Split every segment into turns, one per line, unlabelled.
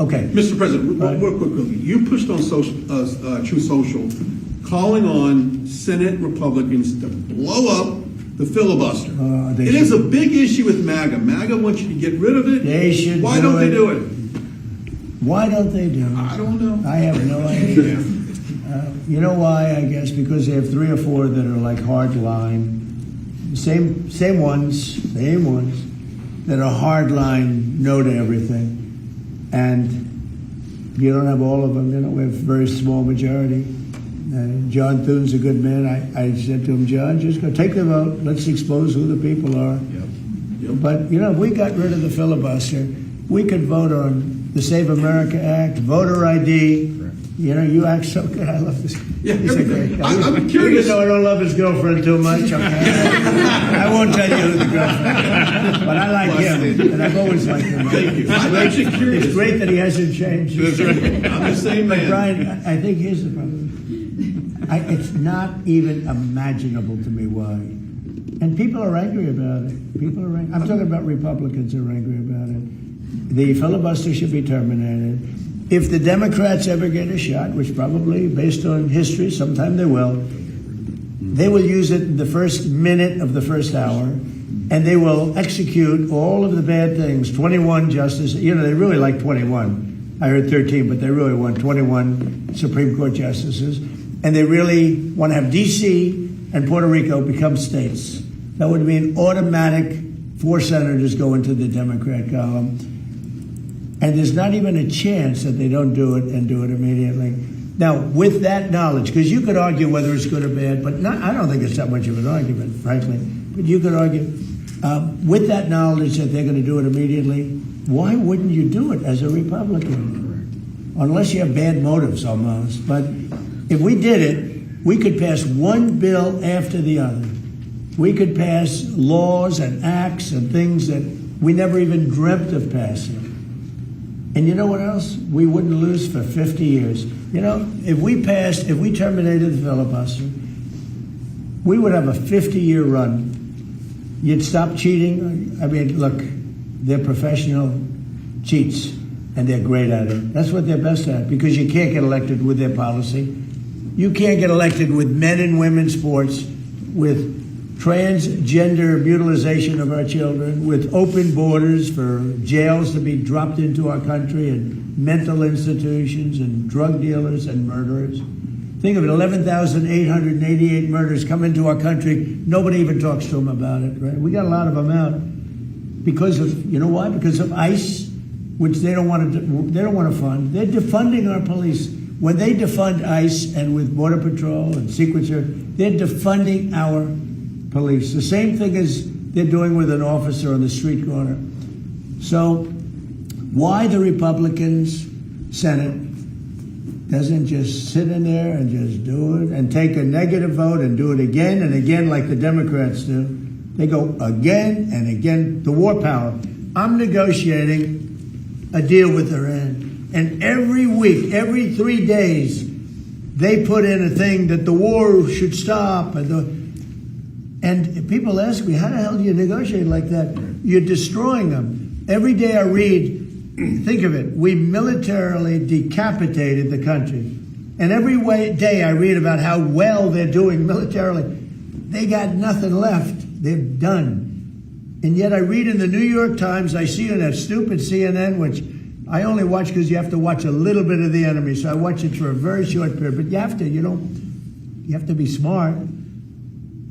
Okay.
Mr. President, real quickly, you pushed on True Social, calling on Senate Republicans to blow up the filibuster. It is a big issue with MAGA. MAGA wants you to get rid of it.
They should.
Why don't they do it?
Why don't they do it?
I don't know.
I have no idea. You know why? I guess because they have 3 or 4 that are like hard line, same ones that are hard line, no to everything, and you don't have all of them. You know, we have a very small majority. John Thune's a good man. I said to him, John, just go take the vote. Let's expose who the people are.
Yep.
But, you know, if we got rid of the filibuster, we could vote on the Save America Act, voter ID. You know, you act so good. I love this.
Yeah,
He's a great guy.
I'm curious.
Even though I don't love his girlfriend too much, okay? I won't tell you who the girlfriend is. But I like him, and I've always liked him.
Thank you. I'm actually curious.
It's great that he hasn't changed.
That's right. I'm the same man.
But Brian, I think here's the problem. It's not even imaginable to me why. And people are angry about it. People are angry. I'm talking about Republicans who are angry about it. The filibuster should be terminated. If the Democrats ever get a shot, which probably, based on history, sometime they will use it in the first minute of the first hour, and they will execute all of the bad things. 21 justices. You know, they really like 21. I heard 13, but they really want 21 Supreme Court justices. And they really want to have D.C. and Puerto Rico become states. That would mean automatic 4 senators go into the Democrat column. And there's not even a chance that they don't do it and do it immediately. Now, with that knowledge, because you could argue whether it's good or bad, but I don't think it's that much of an argument, frankly. But you could argue, with that knowledge that they're going to do it immediately, why wouldn't you do it as a Republican? Unless you have bad motives almost. But if we did it, we could pass one bill after the other. We could pass laws and acts and things that we never even dreamt of passing. And you know what else? We wouldn't lose for 50 years. You know, if we terminated the filibuster, we would have a 50-year run. You'd stop cheating. I mean, look, they're professional cheats, and they're great at it. That's what they're best at, because you can't get elected with their policy. You can't get elected with men and women's sports, with transgender mutilization of our children, with open borders for jails to be dropped into our country, and mental institutions, and drug dealers and murderers. Think of it, 11,888 murders come into our country. Nobody even talks to them about it, right? We got a lot of them out because of, you know why? Because of ICE, which they don't want to fund. They're defunding our police. When they defund ICE and with Border Patrol and Secret Service, they're defunding our police. The same thing as they're doing with an officer on the street corner. So why the Republicans Senate doesn't just sit in there and just do it and take a negative vote and do it again and again like the Democrats do. They go again and again. The war power. I'm negotiating a deal with Iran. And every week, every 3 days, they put in a thing that the war should stop. And people ask me, how the hell do you negotiate like that? You're destroying them. Every day I read, think of it, we militarily decapitated the country. And every day I read about how well they're doing militarily. They got nothing left. They're done. And yet I read in the New York Times, I see on that stupid CNN, which I only watch because you have to watch a little bit of the enemy. So I watch it for a very short period. But you have to, you have to be smart.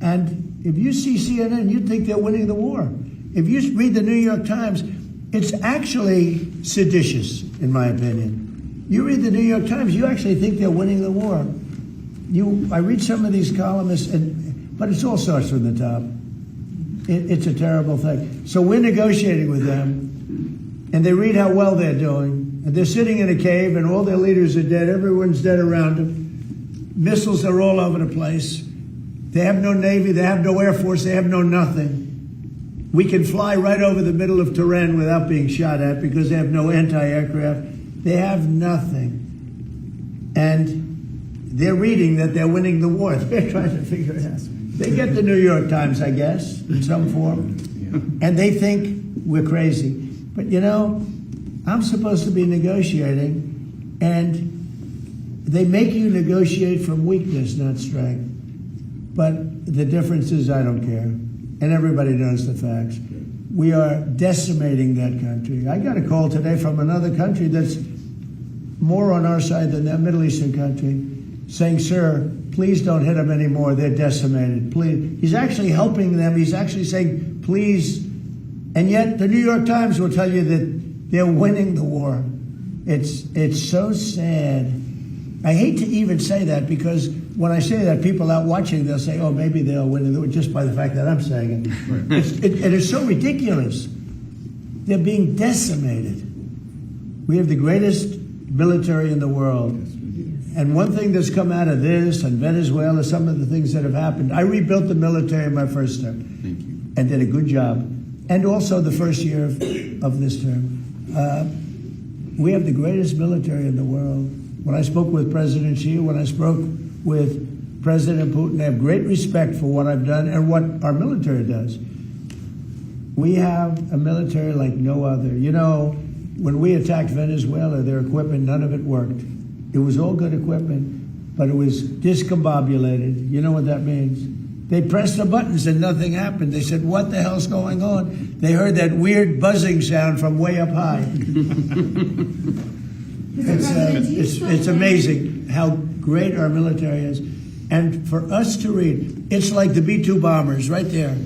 And if you see CNN, you think they're winning the war. If you read the New York Times, it's actually seditious, in my opinion. You read the New York Times, you actually think they're winning the war. I read some of these columnists, but it all starts from the top. It's a terrible thing. So we're negotiating with them, and they read how well they're doing. And they're sitting in a cave, and all their leaders are dead. Everyone's dead around them. Missiles are all over the place. They have no Navy, they have no Air Force, they have no nothing. We can fly right over the middle of Tehran without being shot at because they have no anti-aircraft. They have nothing. And they're reading that they're winning the war. They're trying to figure it out. They get the New York Times, I guess, in some form. And they think we're crazy. But, I'm supposed to be negotiating, and they make you negotiate from weakness, not strength. But the difference is I don't care, and everybody knows the facts. We are decimating that country. I got a call today from another country that's more on our side than that Middle Eastern country, saying, sir, please don't hit them anymore. They're decimated. Please. He's actually helping them. He's actually saying, please. And yet the New York Times will tell you that they're winning the war. It's so sad. I hate to even say that, because when I say that, people out watching, they'll say, oh, maybe they'll win the war, just by the fact that I'm saying it. Right. It is so ridiculous. They're being decimated. We have the greatest military in the world. And one thing that's come out of this and Venezuela, some of the things that have happened, I rebuilt the military in my first term.
Thank you.
And did a good job. And also the first year of this term. We have the greatest military in the world. When I spoke with President Xi, when I spoke with President Putin, I have great respect for what I've done and what our military does. We have a military like no other. You know, when we attacked Venezuela, their equipment, none of it worked. It was all good equipment, but it was discombobulated. You know what that means? They pressed the buttons and nothing happened. They said, what the hell's going on? They heard that weird buzzing sound from way up high. It's amazing how great our military is. And for us to read, it's like the B-2 bombers right there.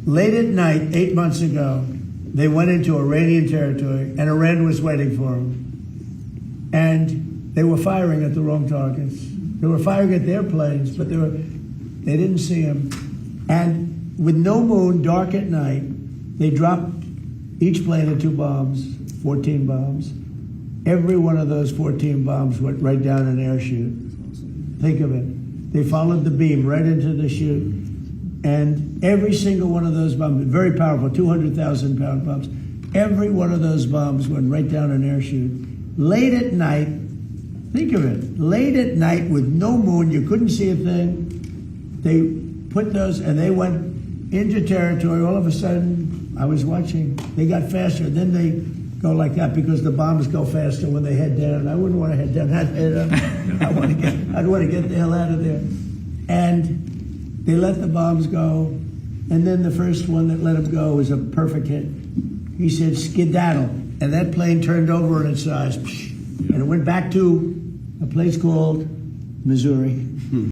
Late at night, 8 months ago, they went into Iranian territory, and Iran was waiting for them. And they were firing at the wrong targets. They were firing at their planes, but they didn't see them. And with no moon, dark at night, they dropped each plane at 2 bombs, 14 bombs. Every one of those 14 bombs went right down an air chute. Think of it. They followed the beam right into the chute. And every single one of those bombs, very powerful, 200,000-pound bombs, every one of those bombs went right down an air chute. Late at night, think of it, late at night with no moon, you couldn't see a thing. They put those, and they went into territory. All of a sudden, I was watching, they got faster. Then they go like that because the bombs go faster when they head down. I wouldn't want to head down. I'd head up. I'd want to get the hell out of there. And they let the bombs go, and then the first one that let them go was a perfect hit. He said, skedaddle, and that plane turned over on its side, and it went back to a place called Missouri.